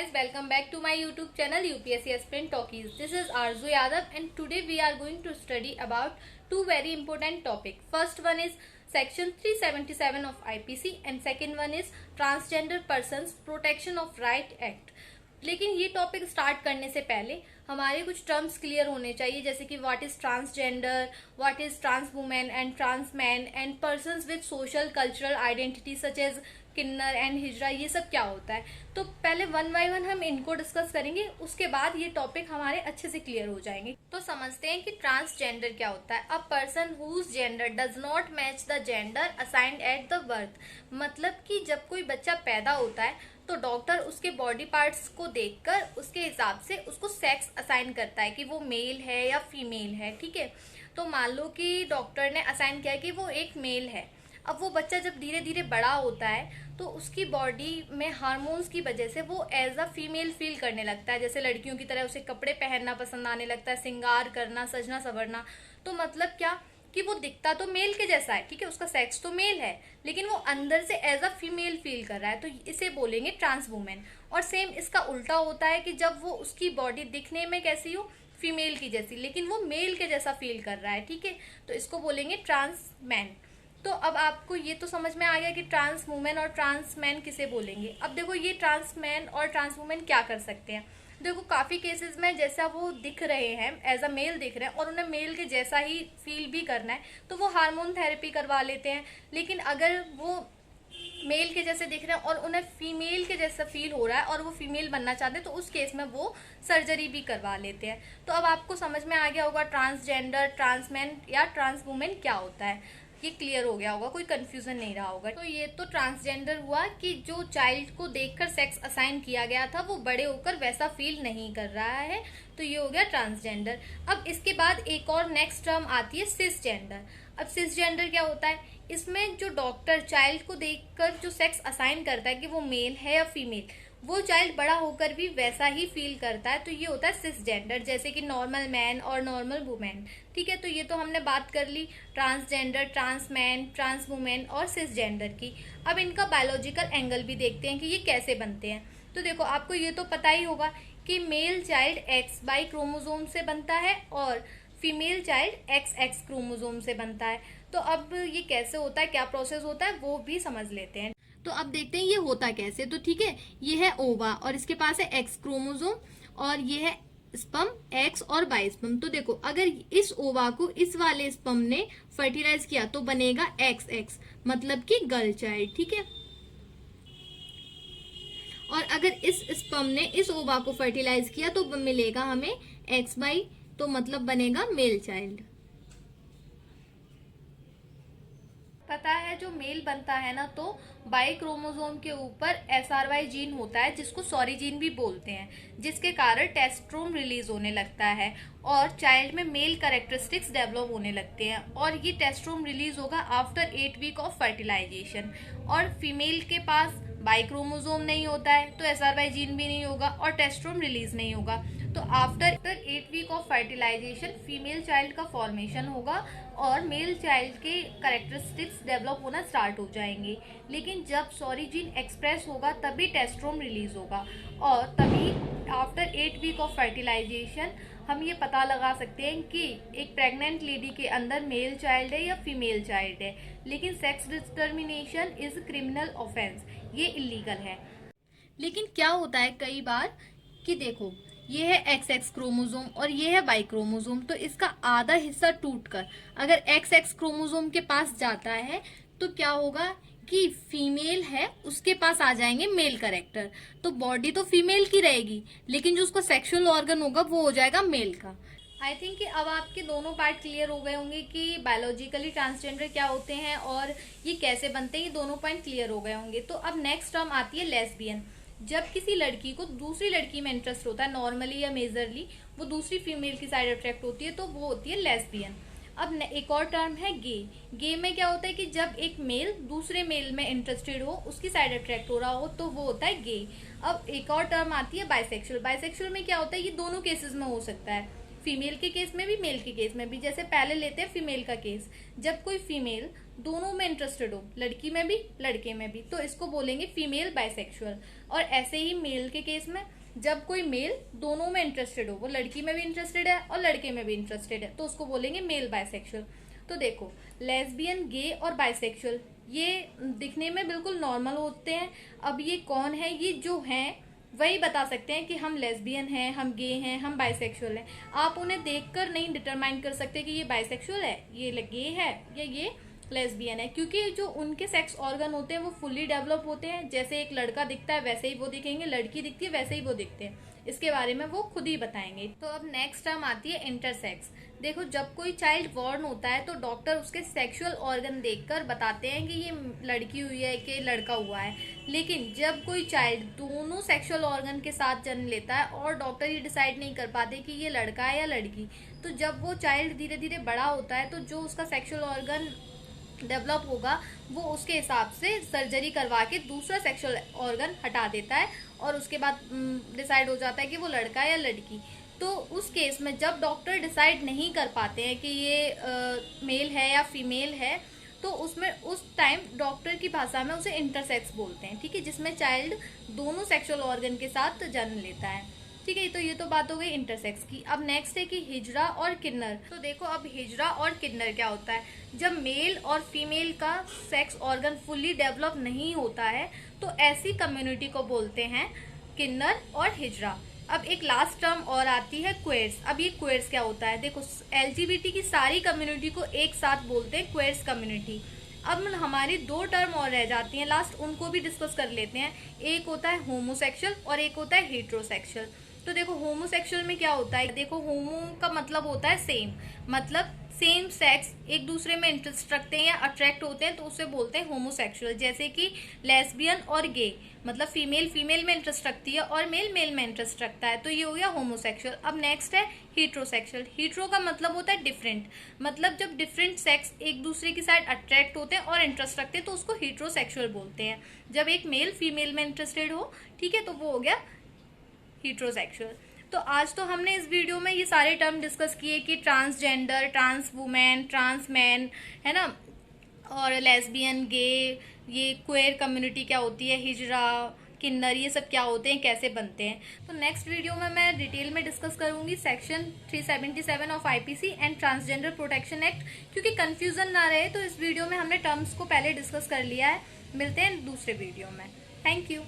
guys, welcome back to my YouTube channel UPSC Aspirant Talkies. This is Arzu Yadav and today we are going to study about two very important topics. First one is section 377 of IPC and second one is Transgender Persons Protection of Right Act. लेकिन ये topic start करने से पहले हमारे कुछ terms clear होने चाहिए, जैसे कि what is transgender, what is trans women and trans man and persons with social cultural identity such as kinnar and hijra, ये सब क्या होता है। तो पहले वन बाय वन हम इनको डिस्कस करेंगे, उसके बाद ये टॉपिक हमारे अच्छे से क्लियर हो जाएंगे। तो समझते हैं कि ट्रांसजेंडर क्या होता है। A person whose gender does not match the gender assigned at the birth, मतलब कि जब कोई बच्चा पैदा होता है तो डॉक्टर उसके बॉडी पार्ट्स को देखकर उसके हिसाब से उसको सेक्स असाइन करता है कि वो मेल है या फीमेल है। ठीक है, तो मान लो कि डॉक्टर ने असाइन किया कि वो एक मेल है। अब वो बच्चा जब धीरे धीरे बड़ा होता है तो उसकी बॉडी में हार्मोन्स की वजह से वो एज अ फीमेल फील करने लगता है, जैसे लड़कियों की तरह उसे कपड़े पहनना पसंद आने लगता है, श्रृंगार करना, सजना संवरना। तो मतलब क्या कि वो दिखता तो मेल के जैसा है, ठीक है, उसका सेक्स तो मेल है, लेकिन वो अंदर से एज अ फीमेल फील कर रहा है, तो इसे बोलेंगे ट्रांस वुमेन। और सेम इसका उल्टा होता है कि जब वो उसकी बॉडी दिखने में कैसी हो, फीमेल की जैसी, लेकिन वो मेल के जैसा फील कर रहा है, ठीक है, तो इसको बोलेंगे ट्रांस मैन। तो अब आपको ये तो समझ में आ गया कि ट्रांस वुमेन और ट्रांस मैन किसे बोलेंगे। अब देखो ये ट्रांस मैन और ट्रांस वुमेन क्या कर सकते हैं। देखो काफ़ी केसेस में जैसा वो दिख रहे हैं एज अ मेल दिख रहे हैं और उन्हें मेल के जैसा ही फील भी करना है तो वो हार्मोन थेरेपी करवा लेते हैं। लेकिन अगर वो मेल के जैसे दिख रहे हैं और उन्हें फीमेल के जैसा फील हो रहा है और वो फीमेल बनना चाहते हैं तो उस केस में वो सर्जरी भी करवा लेते हैं। तो अब आपको समझ में आ गया होगा ट्रांसजेंडर, ट्रांसमैन या ट्रांस वुमेन क्या होता है, ये क्लियर हो गया होगा, कोई कंफ्यूजन नहीं रहा होगा। तो ये तो ट्रांसजेंडर हुआ कि जो चाइल्ड को देखकर सेक्स असाइन किया गया था वो बड़े होकर वैसा फील नहीं कर रहा है, तो ये हो गया ट्रांसजेंडर। अब इसके बाद एक और नेक्स्ट टर्म आती है सिसजेंडर। अब सिसजेंडर क्या होता है, इसमें जो डॉक्टर चाइल्ड को देखकर जो सेक्स असाइन करता है कि वो मेल है या फीमेल, वो चाइल्ड बड़ा होकर भी वैसा ही फील करता है, तो ये होता है सिसजेंडर, जैसे कि नॉर्मल मैन और नॉर्मल वुमेन। ठीक है, तो ये तो हमने बात कर ली transgender, trans man, trans women और सिसजेंडर की। अब इनका बायोलॉजिकल एंगल भी देखते हैं कि ये कैसे बनते हैं। तो देखो आपको ये तो पता ही होगा कि male child X Y chromosome से बनता है और female child X X chromosome से बनता है। तो अब ये कैसे होता है, क्या प्रोसेस होता है, वो भी समझ लेते हैं। तो अब देखते हैं ये होता कैसे। तो ठीक है, ये है ओवा और इसके पास है एक्स क्रोमोसोम और ये है स्पर्म एक्स और वाई स्पर्म। तो देखो अगर इस ओवा को इस वाले स्पर्म ने फर्टिलाइज किया तो बनेगा एक्स एक्स, मतलब कि गर्ल चाइल्ड। ठीक है, और अगर इस स्पर्म ने इस ओवा को फर्टिलाइज किया तो मिलेगा हमें एक्स वाई, तो मतलब बनेगा मेल चाइल्ड। पता है जो मेल बनता है ना, तो बाई क्रोमोसोम के ऊपर SRY जीन होता है जिसको सॉरी जीन भी बोलते हैं, जिसके कारण टेस्टोस्टेरोन रिलीज होने लगता है और चाइल्ड में मेल कैरेक्टरिस्टिक्स डेवलप होने लगते हैं। और ये टेस्टोस्टेरोन रिलीज होगा आफ्टर 8 वीक ऑफ फर्टिलाइजेशन। और फीमेल के पास बाई क्रोमोसोम नहीं होता है तो SRY जीन भी नहीं होगा और टेस्टोस्टेरोन रिलीज नहीं होगा। तो after 8 week of fertilization female child का फॉर्मेशन होगा और मेल चाइल्ड के कैरेक्टरिस्टिक्स डेवलप होना स्टार्ट हो जाएंगे। लेकिन जब सॉरी जीन एक्सप्रेस होगा तभी टेस्टोस्टेरोन रिलीज होगा और तभी आफ्टर 8 वीक ऑफ फर्टिलाइजेशन हम ये पता लगा सकते हैं कि एक प्रेग्नेंट लेडी के अंदर मेल चाइल्ड है या फीमेल चाइल्ड है। लेकिन sex determination is criminal offence, ये इलीगल है। लेकिन क्या होता है कई बार कि देखो ये है एक्स एक्स क्रोमोसोम और ये है वाई क्रोमोसोम, तो इसका आधा हिस्सा टूटकर अगर एक्स एक्स क्रोमोसोम के पास जाता है तो क्या होगा कि फीमेल है उसके पास आ जाएंगे मेल कैरेक्टर, तो बॉडी तो फीमेल की रहेगी लेकिन जो उसका सेक्सुअल ऑर्गन होगा वो हो जाएगा मेल का। आई थिंक कि अब आपके दोनों पार्ट क्लियर हो गए होंगे कि बायोलॉजिकली ट्रांसजेंडर क्या होते हैं और ये कैसे बनते हैं, ये दोनों पॉइंट क्लियर हो गए होंगे। तो अब नेक्स्ट टर्म आती है लेस्बियन। जब किसी लड़की को दूसरी लड़की में इंटरेस्ट होता है, नॉर्मली या मेजरली वो दूसरी फीमेल की साइड अट्रैक्ट होती है, तो वो होती है लेस्बियन। अब एक और टर्म है गे। गे में क्या होता है कि जब एक मेल दूसरे मेल में इंटरेस्टेड हो, उसकी साइड अट्रैक्ट हो रहा हो, तो वो होता है गे। अब एक और टर्म आती है बाइसेक्सुअल। बाइसेक्सुअल में क्या होता है, ये दोनों केसेस में हो सकता है, फीमेल के केस में भी, मेल के केस में भी। जैसे पहले लेते हैं फीमेल का केस। जब कोई फीमेल दोनों में इंटरेस्टेड हो, लड़की में भी लड़के में भी, तो इसको बोलेंगे फीमेल बाइसेक्सुअल। और ऐसे ही मेल के केस में जब कोई मेल दोनों में इंटरेस्टेड हो, वो लड़की में भी इंटरेस्टेड है और लड़के में भी इंटरेस्टेड है, तो उसको बोलेंगे मेल बाइसेक्सुअल। तो देखो, लेस्बियन, गे और बाइसेक्सुअल ये दिखने में बिल्कुल नॉर्मल होते हैं। अब ये कौन है? ये जो हैं वही बता सकते हैं कि हम लेस्बियन हैं, हम गे हैं, हम बाइसेक्सुअल हैं। आप उन्हें देखकर नहीं डिटरमाइन कर सकते कि ये बाइसेक्सुअल है, ये गे है या ये लेस्बियन है, क्योंकि जो उनके सेक्स ऑर्गन होते हैं वो फुल्ली डेवलप होते हैं। जैसे एक लड़का दिखता है वैसे ही वो दिखेंगे, लड़की दिखती है वैसे ही वो दिखते हैं। इसके बारे में वो खुद ही बताएंगे। तो अब नेक्स्ट टर्म आती है इंटरसेक्स। देखो, जब कोई चाइल्ड बॉर्न होता है तो डॉक्टर उसके सेक्सुअल ऑर्गन देखकर बताते हैं कि ये लड़की हुई है कि लड़का हुआ है। लेकिन जब कोई चाइल्ड दोनों सेक्सुअल ऑर्गन के साथ जन्म लेता है और डॉक्टर ये डिसाइड नहीं कर पाते कि ये लड़का है या लड़की, तो जब वो चाइल्ड धीरे धीरे बड़ा होता है तो जो उसका सेक्सुअल ऑर्गन डेवलप होगा वो उसके हिसाब से सर्जरी करवा के दूसरा सेक्सुअल ऑर्गन हटा देता है और उसके बाद डिसाइड हो जाता है कि वो लड़का है या लड़की। तो उस केस में जब डॉक्टर डिसाइड नहीं कर पाते हैं कि ये मेल है या फीमेल है, तो उसमें उस टाइम डॉक्टर की भाषा में उसे इंटरसेक्स बोलते हैं, ठीक है, जिसमें चाइल्ड दोनों सेक्सुअल ऑर्गन के साथ जन्म लेता है, ठीक है। तो ये तो बात हो गई इंटरसेक्स की। अब नेक्स्ट है कि हिजड़ा और किन्नर। तो देखो, अब हिजड़ा और किन्नर क्या होता है? जब मेल और फीमेल का सेक्स ऑर्गन फुल्ली डेवलप नहीं होता है तो ऐसी कम्युनिटी को बोलते हैं किन्नर और हिजड़ा। अब एक लास्ट टर्म और आती है क्वेयर्स। अब ये क्वेयर्स क्या होता है? देखो, LGBT की सारी कम्युनिटी को एक साथ बोलते हैं क्वेयर्स कम्युनिटी। अब हमारी दो टर्म और रह जाती हैं लास्ट, उनको भी डिस्कस कर लेते हैं। एक होता है होमोसेक्सुअल और एक होता है हेट्रोसेक्सुअल। तो देखो, होमोसेक्सुअल में क्या होता है? देखो, होमो का मतलब होता है सेम, मतलब सेम सेक्स एक दूसरे में इंटरेस्ट रखते हैं या अट्रैक्ट होते हैं, तो उसे बोलते हैं होमोसेक्सुअल। जैसे कि लेस्बियन और गे, मतलब फीमेल फीमेल में इंटरेस्ट रखती है और मेल मेल में इंटरेस्ट रखता है, तो ये हो गया होमोसेक्सुअल। अब नेक्स्ट है हीट्रोसेक्सुअल। हीट्रो का मतलब होता है डिफरेंट, मतलब जब डिफरेंट सेक्स एक दूसरे की साइड अट्रैक्ट होते हैं और इंटरेस्ट रखते हैं तो उसको हीट्रोसेक्सुअल बोलते हैं। जब एक मेल फीमेल में इंटरेस्टेड हो, ठीक है, तो वो हो गया हीट्रोसेक्सुअल। तो आज तो हमने इस वीडियो में ये सारे टर्म डिस्कस किए कि transgender, trans women, trans man, है ना, और लेस्बियन, गे, ये क्वेयर कम्युनिटी क्या होती है, हिजड़ा, किन्नर, ये सब क्या होते हैं, कैसे बनते हैं। तो नेक्स्ट वीडियो में मैं डिटेल में डिस्कस करूंगी section 377 of IPC and transgender protection act, क्योंकि कंफ्यूजन ना रहे तो इस वीडियो में हमने टर्म्स को पहले डिस्कस कर लिया है। मिलते हैं दूसरे वीडियो में। Thank you.